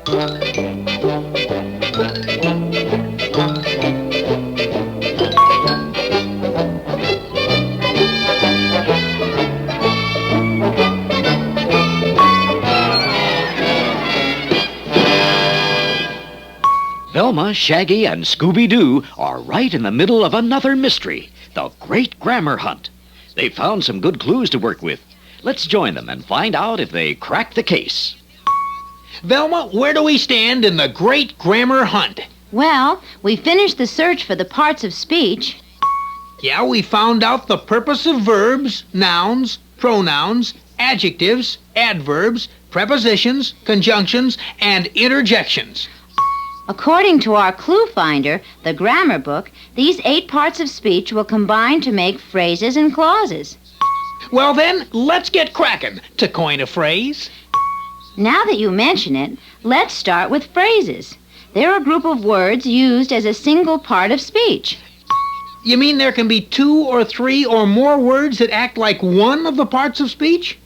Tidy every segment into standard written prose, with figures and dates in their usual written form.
Velma, Shaggy, and Scooby-Doo are right in the middle of another mystery, the Great Grammar Hunt. They've found some good clues to work with. Let's join them and find out if they crack the case. Velma, where do we stand in the Great Grammar Hunt? Well, we finished the search for the parts of speech. Yeah, we found out the purpose of verbs, nouns, pronouns, adjectives, adverbs, prepositions, conjunctions, and interjections. According to our clue finder, the grammar book, these 8 parts of speech will combine to make phrases and clauses. Well then, let's get cracking, to coin a phrase. Now that you mention it, let's start with phrases. They're a group of words used as a single part of speech. You mean there can be 2 or 3 or more words that act like one of the parts of speech?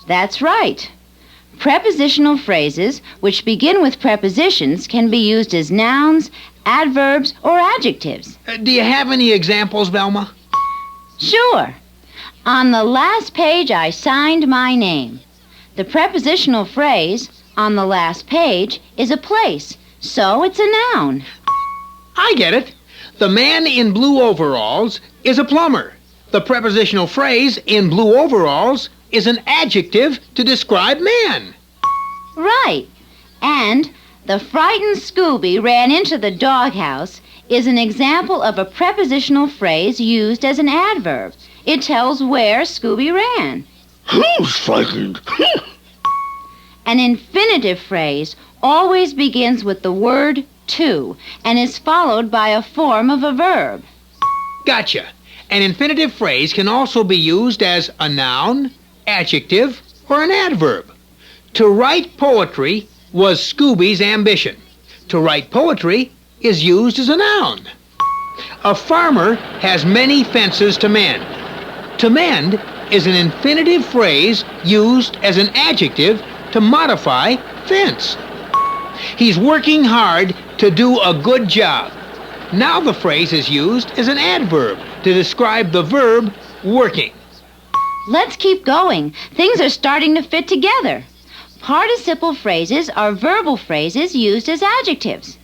That's right. Prepositional phrases, which begin with prepositions, can be used as nouns, adverbs, or adjectives. Do you have any examples, Velma? Sure. On the last page, I signed my name. The prepositional phrase, on the last page, is a place, so it's a noun. I get it. The man in blue overalls is a plumber. The prepositional phrase, in blue overalls, is an adjective to describe man. Right. And the frightened Scooby ran into the doghouse is an example of a prepositional phrase used as an adverb. It tells where Scooby ran. Who's frightened? An infinitive phrase always begins with the word to and is followed by a form of a verb. Gotcha. An infinitive phrase can also be used as a noun, adjective, or an adverb. To write poetry was Scooby's ambition. To write poetry is used as a noun. A farmer has many fences to mend. To mend is an infinitive phrase used as an adjective to modify fence. He's working hard to do a good job. Now the phrase is used as an adverb to describe the verb working. Let's keep going. Things are starting to fit together. Participle phrases are verbal phrases used as adjectives.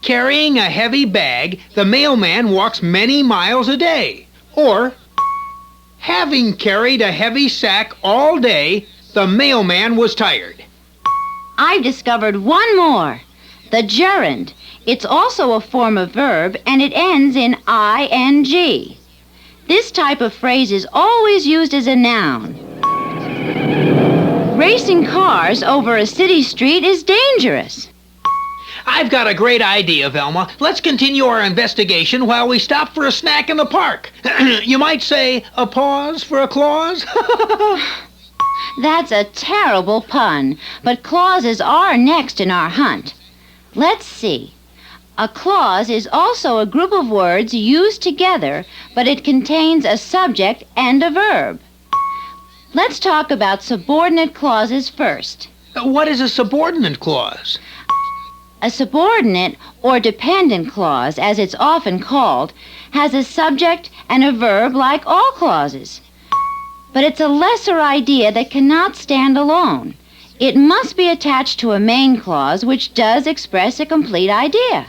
Carrying a heavy bag, the mailman walks many miles a day. Or, having carried a heavy sack all day, the mailman was tired. I've discovered one more. The gerund. It's also a form of verb, and it ends in ing. This type of phrase is always used as a noun. Racing cars over a city street is dangerous. I've got a great idea, Velma. Let's continue our investigation while we stop for a snack in the park. You might say, a pause for a clause? That's a terrible pun, but clauses are next in our hunt. Let's see. A clause is also a group of words used together, but it contains a subject and a verb. Let's talk about subordinate clauses first. What is a subordinate clause? A subordinate or dependent clause, as it's often called, has a subject and a verb like all clauses. But it's a lesser idea that cannot stand alone. It must be attached to a main clause which does express a complete idea.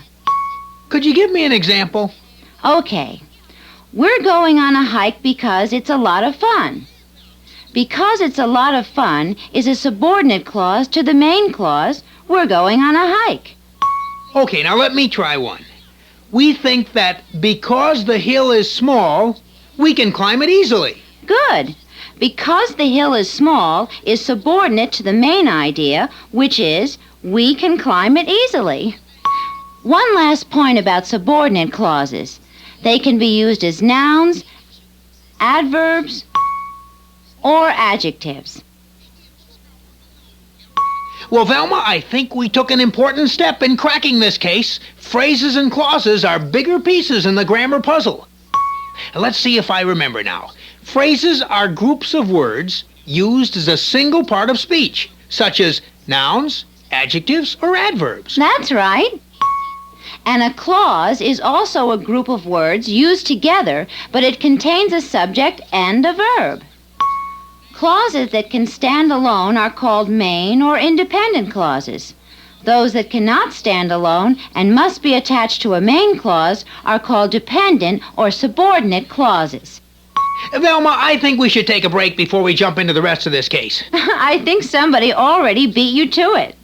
Could you give me an example? Okay. We're going on a hike because it's a lot of fun. Because it's a lot of fun is a subordinate clause to the main clause, we're going on a hike. Okay, now let me try one. We think that because the hill is small, we can climb it easily. Good. Because the hill is small is subordinate to the main idea, which is we can climb it easily. One last point about subordinate clauses. They can be used as nouns, adverbs, or adjectives. Well, Velma, I think we took an important step in cracking this case. Phrases and clauses are bigger pieces in the grammar puzzle. Let's see if I remember now. Phrases are groups of words used as a single part of speech, such as nouns, adjectives, or adverbs. That's right. And a clause is also a group of words used together, but it contains a subject and a verb. Clauses that can stand alone are called main or independent clauses. Those that cannot stand alone and must be attached to a main clause are called dependent or subordinate clauses. Velma, I think we should take a break before we jump into the rest of this case. I think somebody already beat you to it.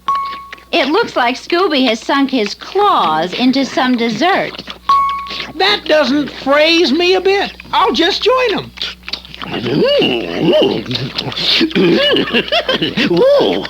It looks like Scooby has sunk his claws into some dessert. That doesn't phrase me a bit. I'll just join him. Oh.